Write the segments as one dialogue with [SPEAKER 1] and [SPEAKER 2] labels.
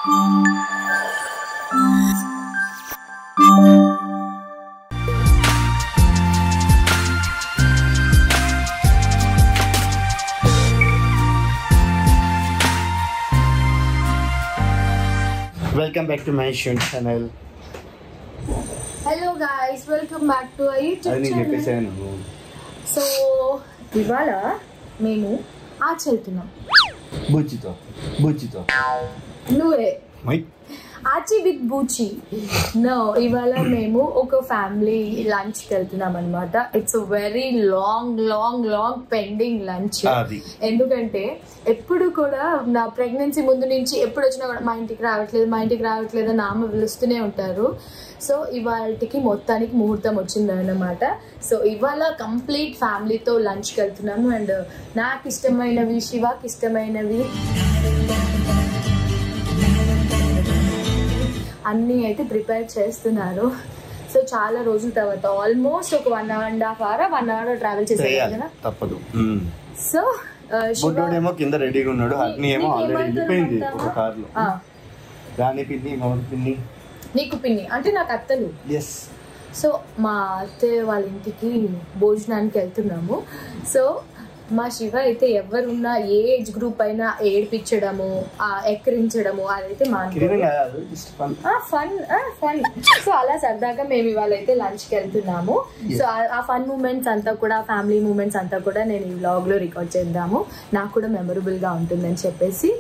[SPEAKER 1] Welcome back to my channel.
[SPEAKER 2] Hello guys, welcome back to our YouTube channel. So, ఇవాళ మేము ఆచ్ వెళ్తున్నాం. బూచితో. నువ్వే. ఆచి విత్ బూచి. నో, ఇవాళ మేము ఒక ఫ్యామిలీ లంచ్కి వెళ్తున్నాం అనమాట. It's very long pending lunch. ఎందుకంటే ఎప్పుడు కూడా నా ప్రెగ్నెన్సీ ముందు నుంచి ఎప్పుడు వచ్చినా కూడా మా ఇంటికి రావట్లేదు అని ఆమె పిలుస్తూనే ఉంటారు. సో ఇవాళకి మొత్తానికి ముహూర్తం వచ్చిందన్నమాట. సో ఇవాళ కంప్లీట్ ఫ్యామిలీతో లంచ్కి వెళ్తున్నాము. అండ్ నాకు ఇష్టమైనవి, శివాకి ఇష్టమైనవి అన్నీ అయితే ప్రిపేర్ చేస్తున్నారు. సో చాలా రోజుల తర్వాత ఆల్మోస్ట్ ఒక 1.5 hour ట్రావెల్ చేసారు కదా, తప్పదు. సో
[SPEAKER 1] ఏమో కింద రెడీగా ఉన్నాడు, అన్ని ఏమో ఆల్రెడీ వెళ్ళిపోయింది ఒక కార్లో. రాణి పిన్ని, మౌని పిన్ని,
[SPEAKER 2] నీకు పిన్ని అంటే నాకు అత్తలు. సో మా అత్తయ్య వాళ్ళ ఇంటికి భోజనానికి వెళ్తున్నాము. సో మా శివ అయితే ఎవరున్నా ఏ ఏజ్ గ్రూప్ అయినా ఏడిపించడము, ఎక్కిరించడము అదైతే ఫన్. సో అలా సరదాగా మేము ఇవాళ అయితే లంచ్కి వెళ్తున్నాము. సో ఆ ఫన్ మూమెంట్స్ అంతా కూడా, ఫ్యామిలీ మూమెంట్స్ అంతా కూడా నేను ఈ వ్లాగ్ లో రికార్డ్ చేద్దాము. నాకు కూడా మెమరబుల్ గా ఉంటుందని చెప్పేసి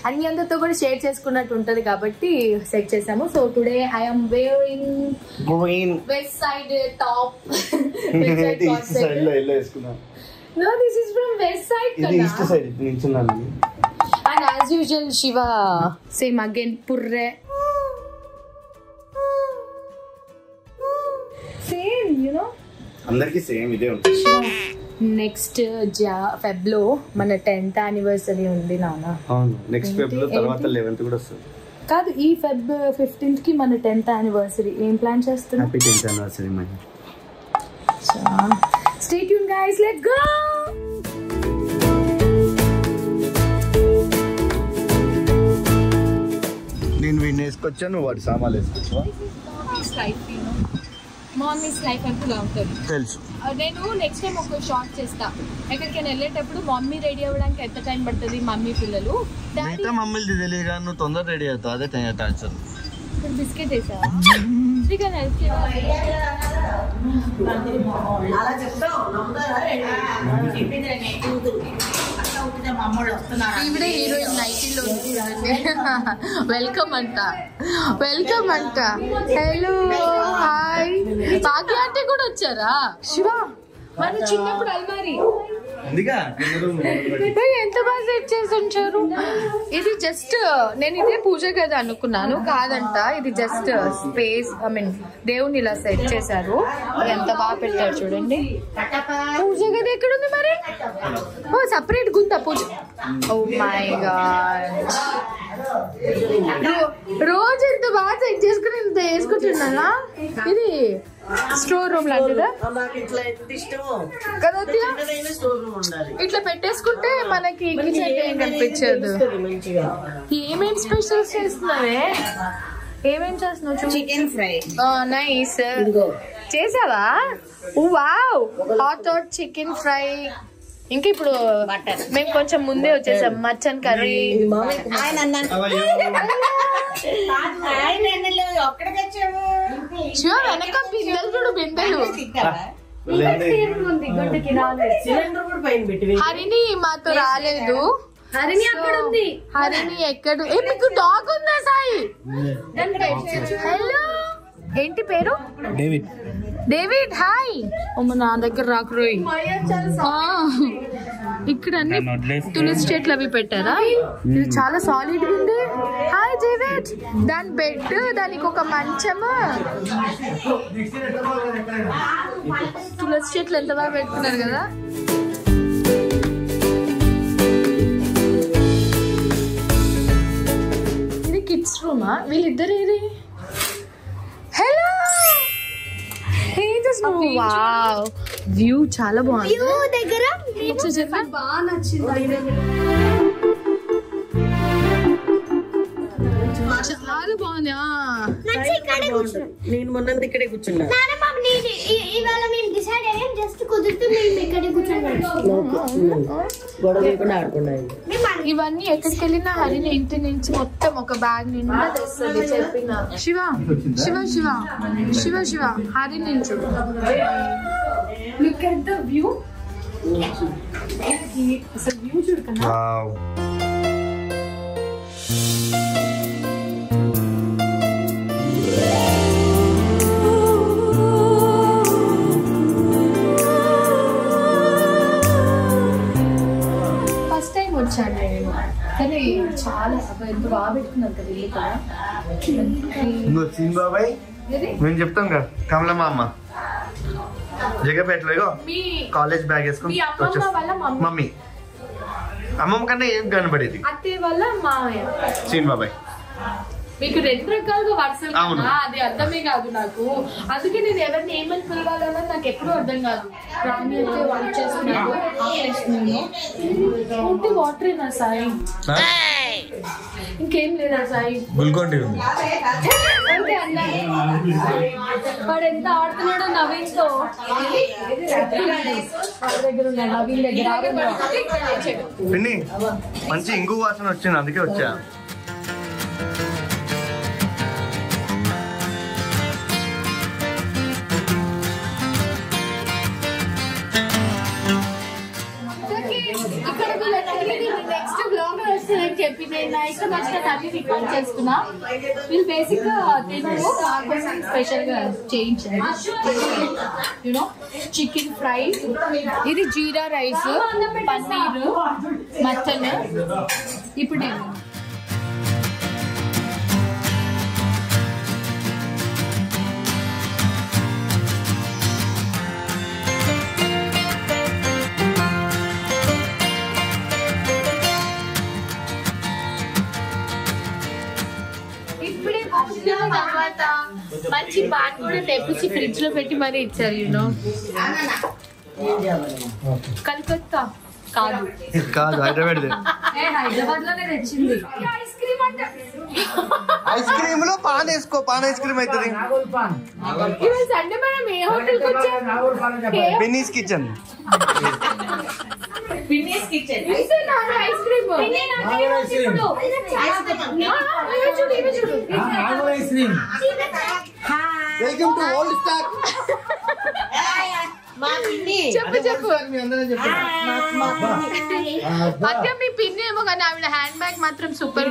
[SPEAKER 2] అన్ని అందరితో కూడా షేర్ చేసుకున్నట్టు ఉంటది కాబట్టి సెట్ చేసాము. So today I'm wearing west side top. No, this is from west side.
[SPEAKER 1] This east side.
[SPEAKER 2] And as usual, Shiva, same again, purre. Same, you know.
[SPEAKER 1] అందరికి సేమ్ ఇదే ఉంటుంది.
[SPEAKER 2] నెక్స్ట్ ఫెబ్ లో మన 10th anniversary ఉంది నాన్న.
[SPEAKER 1] అవును, next Feb లో తర్వాత 11th కూడా వస్తుంది.
[SPEAKER 2] కాదు, ఈ ఫెబ్ 15th కి మన 10th anniversary. ఏం ప్లాన్ చేస్తున్నాం?
[SPEAKER 1] Happy 10th anniversary my.
[SPEAKER 2] Stay tuned guys, let's go.
[SPEAKER 1] నేను వీడిని వేసుకొచ్చాను, వాడి సామాన్లు వేసుకొచ్చావా?
[SPEAKER 2] మార్నింగ్ లైఫ్ అంటూ ఉంటుంది
[SPEAKER 1] తెలుసు.
[SPEAKER 2] నేను నెక్స్ట్ టైం ఒక షార్ట్ చేస్తా. ఎక్కడికైనా వెళ్ళేటప్పుడు మమ్మీ రెడీ అవ్వడానికి ఎంత టైం పడుతుంది, మమ్మీ పిల్లలు.
[SPEAKER 1] మమ్మీది తెలియదు కానీ నువ్వు తొందర రెడీ అవుతావు, అదే టార్చర్.
[SPEAKER 2] బిస్కెట్ వేసావా? ఈవిడే హీరోయిన్ నైటీలో వెల్కమ్ అంట. Hello, hi. భాగ్య అంటే కూడా వచ్చారా? శివ మన చిన్నప్పుడు అల్మారి ఎంత బాగా సెట్ చేసి ఉంచారు. ఇది జస్ట్ నేను ఇదే పూజ గది అనుకున్నాను, కాదంట. ఇది జస్ట్ స్పేస్, ఐ మీన్ దేవుని ఇలా సెట్ చేశారు. ఎంత బాగా పెట్టారు చూడండి. పూజ గది ఎక్కడుంది మరి? ఓ సపరేట్ గుందా పూజ. ఓ మై గాడ్, రోజు ఎంత బాగా సెట్ చేసుకుని ఇంత వేసుకుంటున్నా. ఇది స్టోర్ రూమ్ లాంటిదా కదా? ఇట్లా పెట్టేసుకుంటే మనకి కిచెన్ ఏం కనిపించదు. ఏమేం స్పెషల్స్ చేస్తున్నావే? ఏమేం చేస్తున్నావు?
[SPEAKER 3] Chicken fry.
[SPEAKER 2] నైస్. చేసావా? Wow, hot chicken fry. ఇంకా ఇప్పుడు మేము కొంచెం ముందే వచ్చేసాం. మచ్చన్ కర్రీ. శివ వెనక బిందెలు చూడు, బిందెలు. హరిణి మాతో రాలేదు. హరిణి అక్కడ ఉంది. హరిణి ఎక్కడ? మీకు డాగ్ ఉందా సాయి? హలో, ఏంటి పేరు? డేవిడ్. హాయ్. నా దగ్గర రాకురోయ్. ఇక్కడ అన్ని తులసి చెట్లు అవి పెట్టారా? ఇది చాలా సాలిడ్ ఉంది. Hi David. దాని బెడ్, దానికి ఒక మంచము, తులసి చెట్లు ఎంత బాగా పెట్టుకున్నారు కదా. ఇది కిడ్స్ రూమా? వీళ్ళిద్దరు ఏది? హలో, వావ్, వ్యూ చాలా బాగుంది. దగ్గర బాగా నచ్చింది. బాగుంది.
[SPEAKER 3] నేను మొన్న ఇక్కడే కూర్చున్నా.
[SPEAKER 2] ఇవన్నీ ఎక్కడికి వెళ్ళినా హరిని ఇంటి నుంచి మొత్తం ఒక బ్యాగ్ నిండా తెస్తుంది. చెప్పిన శివ శివ శివ శివ శివ హరి నుంచి లుక్ ఎట్ ద వ్యూ. అసలు వ్యూ చూడకన్నా. వచ్చాను నేను, కానీ చాలా ఎంత బాగా పెట్టుకున్నాను కదా ఇల్లు కదా.
[SPEAKER 1] బాబాయ్ మేము చెప్తాం కదా కమలమ్మ అమ్మ జగపేటలో కాలేజ్ బ్యాగ్ వేసుకుని మమ్మీ అమ్మమ్మ కన్నా ఏం కనబడేది
[SPEAKER 2] అత్తయ్య వల్ల మామయ్య
[SPEAKER 1] సీన్ బాబాయ్.
[SPEAKER 2] మీకు రెండు రకాలుగా వరుసలు అది అర్థమే కాదు నాకు. అందుకే నేను ఎవరిని ఏమని పిలవాలన్నా నాకు ఎప్పుడూ అర్థం కాదు. రాణి అయితే వంట చేస్తున్నాను, ఆపేస్తున్నాను. వాటరేనా సాయి? ఇంకేం లేదా సాయి? వాడు ఎంత ఆడుతున్నాడో నవీన్ తో. దగ్గర నవీన్ దగ్గర
[SPEAKER 1] మంచి ఇంగు వాసన వచ్చింది, అందుకే వచ్చా.
[SPEAKER 2] నెక్స్ట్ బ్లాగ్ వస్తుందని చెప్పి నేను నా ఇష్టం వచ్చిన అన్ని రికార్డ్ చేస్తున్నా. వీళ్ళు బేసిక్ గా తెలుగు స్పెషల్ గా చేయించాను. యూనో చికెన్ ఫ్రై, ఇది జీరా రైస్, పన్నీర్, మటన్. ఇప్పుడు నేను తర్వాత మంచి పాన్ కూడా తెప్పించి ఫ్రిడ్జ్ లో పెట్టి మరీ ఇచ్చారు. యూనో కలకత్తా కాదు
[SPEAKER 1] కాదు హైదరాబాద్
[SPEAKER 2] లోనే తెచ్చింది.
[SPEAKER 1] ఐస్ క్రీమ్ లో పాన్ వేసుకో, పాన్ ఐస్ క్రీమ్ అవుతుంది.
[SPEAKER 2] సండే మనం ఏ హోటల్ కి వచ్చాం?
[SPEAKER 1] Binny's kitchen.
[SPEAKER 3] Finish kitchen
[SPEAKER 2] ice cream
[SPEAKER 1] welcome to old stock.
[SPEAKER 2] చెప్పు చెప్పు. మధ్య మీ పిన్ని ఏమో కానీ ఆవిడ హ్యాండ్ బ్యాగ్ మాత్రం సూపర్.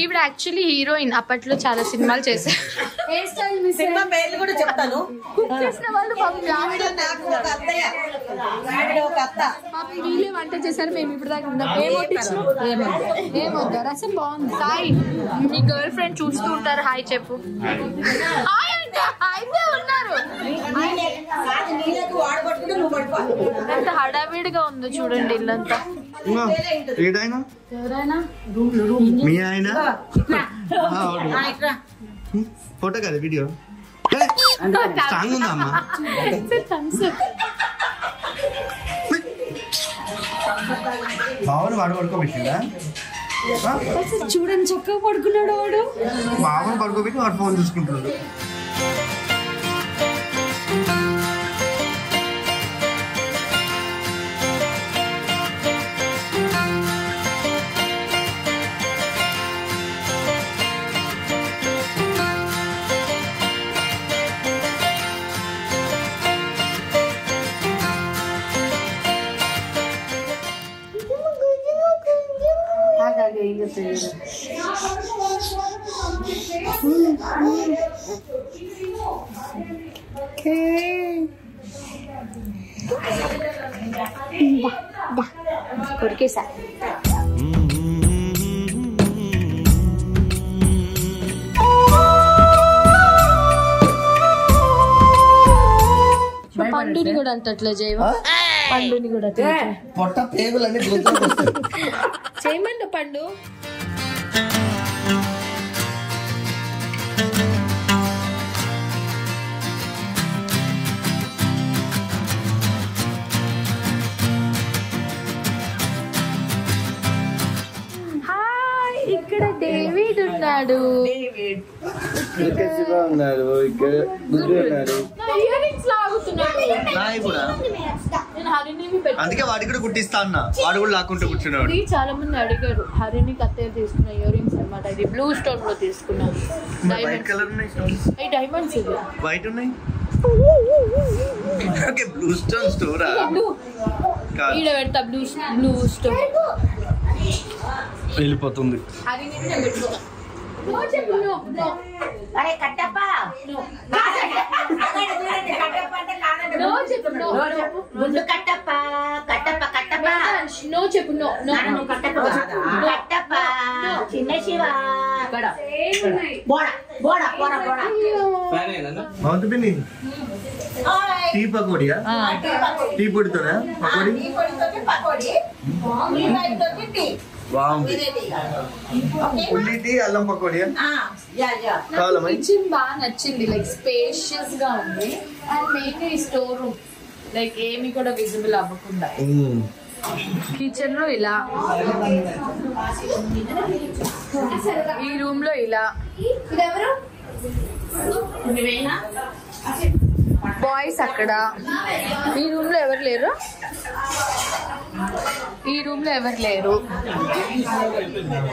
[SPEAKER 2] ఈవిడ యాక్చువల్లీ హీరోయిన్. అప్పట్లో చాలా సినిమాలు చేశారు.
[SPEAKER 3] సినిమా పేర్లు కూడా చెప్తాను.
[SPEAKER 2] చేసిన వాళ్ళు వీళ్ళే వంట చేశారు. మేము ఇప్పుడు దాకా ఉన్నాం. ఏమొద్దారు అసలు బాగుంది. సాయి నీ గర్ల్ ఫ్రెండ్ చూస్తూ ఉంటారు. హాయ్ చెప్పు. ఉన్నారు ఎంత హడావిడిగా ఉందో చూడండి ఇల్లంతా.
[SPEAKER 1] మీ ఆయన ఫోటో కదా వీడియో సాంగ్ ఉందా అమ్మా? బావని వాడు పడుకోబెట్టిందా?
[SPEAKER 2] చూడండి చక్కగా పడుకున్నాడు వాడు.
[SPEAKER 1] బావని పడుకోబెట్టి వాడు ఫోన్ చూసుకుంటున్నాడు.
[SPEAKER 2] కొరికేసా. పండుని కూడా అంతట్లే చేయవా? పండుని కూడా
[SPEAKER 1] పొట్ట పేగులన్నీ
[SPEAKER 2] చేయమండి పండు. ఉన్నాడు.
[SPEAKER 1] ఇక్కడ శివ ఉన్నాడు, ఇక్కడ గుడ్డు ఉన్నాడు. అందుకే వాడి కూడా కుట్టిస్తా అన్న, వాడు కూడా లాక్కుంటూ కూర్చున్నాడు.
[SPEAKER 2] చాలా మంది అడిగారు హరిని కత్తెర తీసుకున్న ఇయర్ రింగ్స్ అన్నమాట. ఇది బ్లూ స్టోన్ లో తీసుకున్నాను.
[SPEAKER 1] వైట్ కలర్ ఉన్నాయి స్టోన్స్.
[SPEAKER 2] డైమండ్స్ ఇది
[SPEAKER 1] వైట్ ఉన్నాయి. ఓకే బ్లూ స్టోన్ స్టోరా?
[SPEAKER 2] ఈడ పెడతా బ్లూ స్టోన్.
[SPEAKER 1] వెళ్ళిపోతుంది.
[SPEAKER 3] చిన్న శివ
[SPEAKER 1] టీ పకోడియా? టీ పొడితోనా పకోడి? బాగుంది. ఉల్లి టీ అల్లం పకోడియా?
[SPEAKER 2] కిచెన్ బాగా నచ్చింది. లైక్ స్పేషియస్ గా ఉంది. అండ్ మెయిన్ ఈ స్టోర్ రూమ్ లైక్ ఏమి కూడా విజిబుల్ అవ్వకుండా. కిచెన్ లో ఇలా, ఈ రూమ్ లో ఇలా, బాయ్స్ అక్కడ. ఈ రూమ్ లో ఎవరు లేరు, ఈ రూమ్ లో ఎవరు లేరు,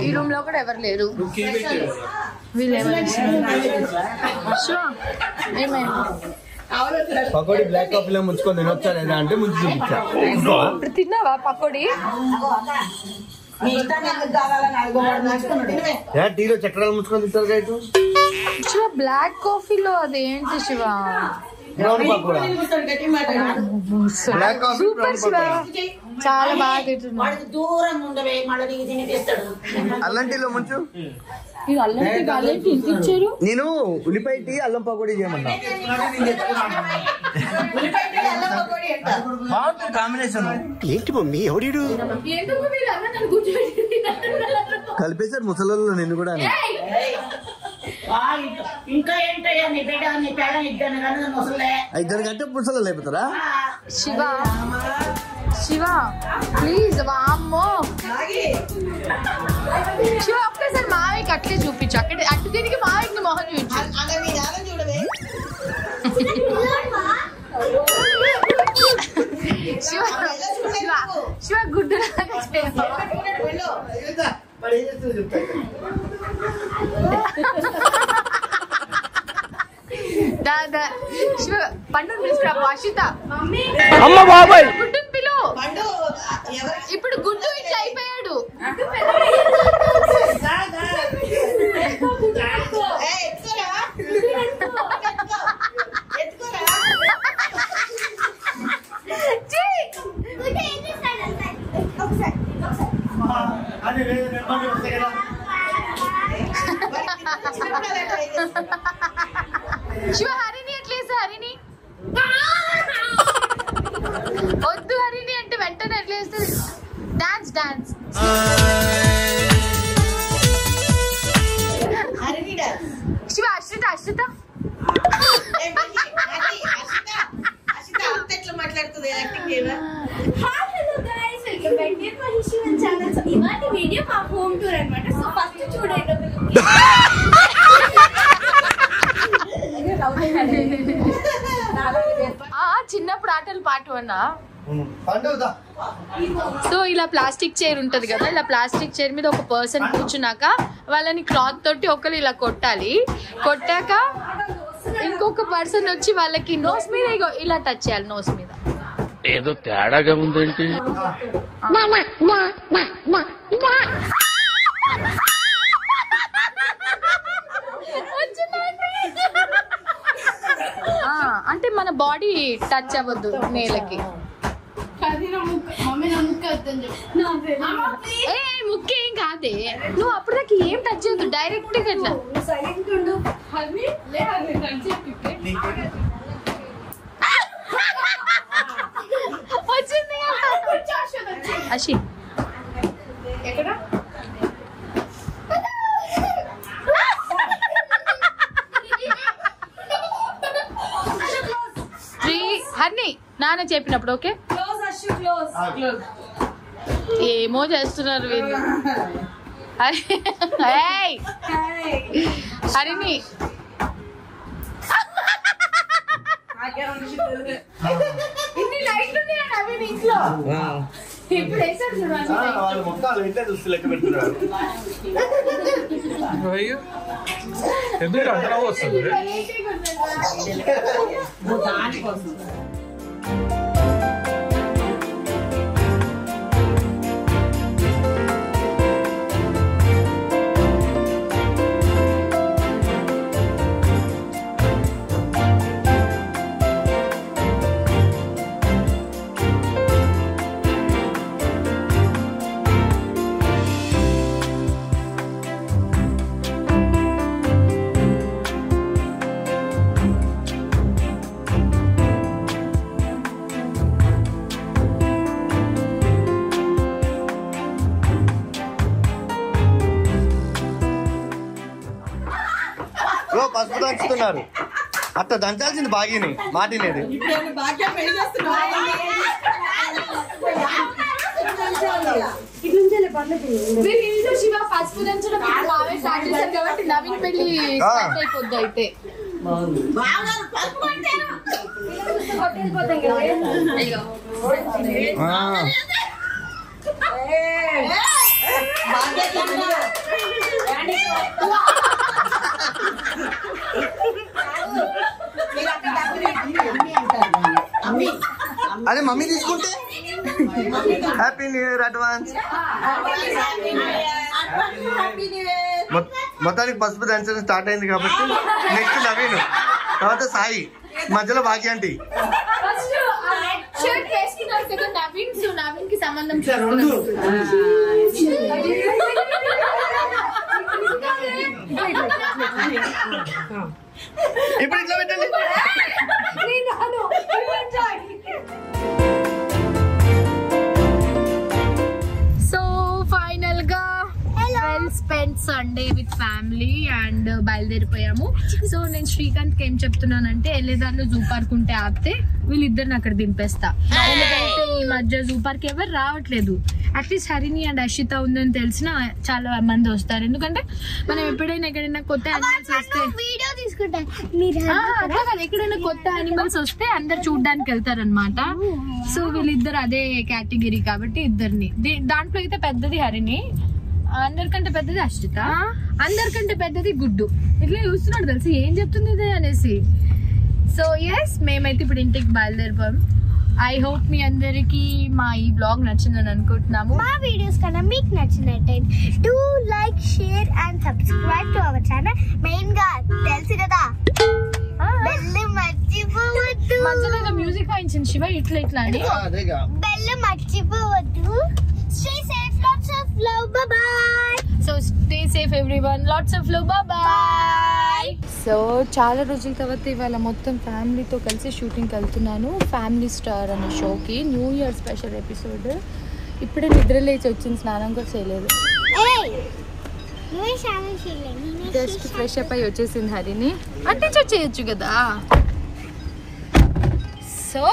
[SPEAKER 2] ఈ రూమ్ లో కూడా ఎవరు లేరు. వీళ్ళు ఏమైనా
[SPEAKER 1] పకోడీ బ్లాక్ కాఫీలో ముంచుకొని తినొచ్చా లేదా అంటే ముంచి చూపించా.
[SPEAKER 2] ఇప్పుడు తిన్నావా పకోడీ?
[SPEAKER 1] టీలో చక్రాలు ముంచుకొని తింటారు కదా.
[SPEAKER 2] శివ బ్లాక్ కాఫీలో అదేంటి Shiva?
[SPEAKER 1] Brown pakoda. Black coffee
[SPEAKER 2] super Shiva, చాలా బాగా తింటున్నాడు.
[SPEAKER 3] దూరం ఉండవే మళ్ళీ తిని తెస్తాడు.
[SPEAKER 1] అల్లం టీలో ముంచు.
[SPEAKER 2] ఇచ్చారు.
[SPEAKER 1] నేను ఉల్లిపాయ టీ అల్లం పకోడీ చేయమన్నా. బాగుంటుంది కాంబినేషన్. ఏంటి మమ్మీ ఎవడు కలిపేశారు ముసలలో నిన్ను కూడా.
[SPEAKER 3] ఇంకా ఏంటయ్యా నీ బిడ్డ నీ పేడ ఇద్దరు ముసలే.
[SPEAKER 1] ఇద్దరు కంటే ముసలు లేపుతారా?
[SPEAKER 2] శివ శివ ప్లీజ్ వామ్మో శివ ఒక్కసారి మావికి అట్లే చూపించు. అటు తిరిగి మావికి మొహం చూపించు. శివ శివ శివ గుడ్డు దాదా శివ పండు పిలుచుకురా. అశ్విత అమ్మ బాబాయ్ గుడ్డుని పిలు. ఇప్పుడు గుడ్డు ఇట్లా అయిపోయాడు. శివ హరిని ఎట్లేసా? హరిని వద్దు, హరిని అంటే వెంటనే ఎట్లేస్తుంది. Dance dance Shiva. అశ్రిత అశ్రిత
[SPEAKER 3] మాట్లాడుతుంది.
[SPEAKER 4] ఇవాళ వీడియో మా హోమ్ టూర్ అన్నమాట. సో ఫస్ట్ చూడండి.
[SPEAKER 2] చిన్నప్పుడు ఆటలు పాటు అన్నా. సో ఇలా ప్లాస్టిక్ చైర్ ఉంటది కదా, ఇలా ప్లాస్టిక్ చైర్ మీద ఒక పర్సన్ కూర్చున్నాక వాళ్ళని క్లాత్ తోటి ఒకరు ఇలా కొట్టాలి. కొట్టాక ఇంకొక పర్సన్ వచ్చి వాళ్ళకి నోస్ మీద ఇలా టచ్ చేయాలి. నోస్ మీద
[SPEAKER 5] ఏదో తేడాగా ఉందేంటి?
[SPEAKER 2] అంటే మన బాడీ టచ్ అవ్వద్దు నేలకి. ముఖ్యం కాదే, నువ్వు అప్పటిదాకా ఏం టచ్ చేయద్దు. డైరెక్ట్ గా ఇట్లా వచ్చింది. అషి హర్ని నాన్న చెప్పినప్పుడు ఓకే. ఏమో చేస్తున్నారు వీళ్ళు. హరిణి ఇన్ని లైట్లు ఉన్నాయా నవీన్ ఇంట్లో? ఇప్పుడు వేసారు చూడండి.
[SPEAKER 1] వాళ్ళు మొత్తం లైట్లే చూసి లెక్క పెడుతున్నారు.
[SPEAKER 6] ఎందుకు అంతలా వస్తుంది?
[SPEAKER 1] పసుపు దంచుతున్నారు. అట్లా దంచాల్సింది బాగిని మాటినేది.
[SPEAKER 2] శివ పసుపు దంచడం స్టార్ట్ చేశారు కాబట్టి నవీన్ పెళ్లి స్టార్ట్ అయిపోద్ది. అయితే
[SPEAKER 1] అదే మమ్మీ తీసుకుంటే హ్యాపీ న్యూ ఇయర్ అడ్వాన్స్. మొత్తానికి పసుపు దంచడం స్టార్ట్ అయింది కాబట్టి నెక్స్ట్ నవీన్, తర్వాత సాయి, మధ్యలో భాగ్య ఆంటీ.
[SPEAKER 2] నవీన్ కి సంబంధం
[SPEAKER 1] ఇప్పుడు ఇట్లా పెట్టండి.
[SPEAKER 2] సో ఫైనల్ గా well spend Sunday with family and బయలుదేరిపోయాము. సో నేను శ్రీకాంత్ కి ఏం చెప్తున్నానంటే వెళ్ళేదాన్ని జూ పార్క్ ఉంటే ఆపితే వీళ్ళిద్దరిని అక్కడ దింపేస్తా. ఎందుకంటే ఈ మధ్య జూ పార్క్ ఎవరు రావట్లేదు. అట్లీస్ట్ హరిణి అండ్ అర్షిత ఉందని తెలిసిన చాలా మంది వస్తారు. ఎందుకంటే మనం ఎప్పుడైనా ఎక్కడైనా కొత్త యానిమల్స్ వస్తే ఎక్కడైనా కొత్త యానిమల్స్ వస్తే అందరు చూడడానికి వెళ్తారు అనమాట. సో వీళ్ళిద్దరు అదే కేటగిరీ కాబట్టి ఇద్దరిని. దాంట్లో అయితే పెద్దది హరిణి, అందరికంటే పెద్దది అర్షిత, అందరికంటే పెద్దది గుడ్డు. ఇట్లా చూస్తున్నాడు తెలుసు ఏం చెప్తుంది ఇదే అనేసి. సో ఎస్, మేమైతే ఇప్పుడు ఇంటికి బయలుదేరిపోయాం. ఐ హోప్ మీ అందరికి మా ఈ బ్లాగ్ నచ్చిందని అనుకుంటున్నాము.
[SPEAKER 4] మా వీడియోస్ కన్నా మీకు నచ్చినట్టయితే do like, share and subscribe to our channel. Main గా తెలుసు కదా బెల్ మర్చిపోవద్దు.
[SPEAKER 2] మధ్యలో మ్యూజిక్ వాయించింది శివ ఇట్లా ఇట్లా అని.
[SPEAKER 4] బెల్ మర్చిపోవద్దు. Stay safe, lots of love, bye bye.
[SPEAKER 2] So stay safe everyone, lots of love, bye bye. So చాలా రోజుల తర్వాత ఇవాళ మొత్తం ఫ్యామిలీతో కలిసి షూటింగ్కి వెళ్తున్నాను. ఫ్యామిలీ స్టార్ అనే షోకి న్యూ ఇయర్ స్పెషల్ ఎపిసోడ్. ఇప్పుడే నిద్ర లేచి వచ్చింది, స్నానం కూడా చేయలేదు. జస్ట్ ఫ్రెష్ అప్ అయ్యి వచ్చేసింది హరిని. అంటే చేయొచ్చు కదా. సో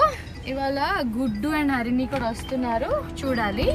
[SPEAKER 2] ఇవాళ గుడ్డు అండ్ హరిని కూడా వస్తున్నారు, చూడాలి.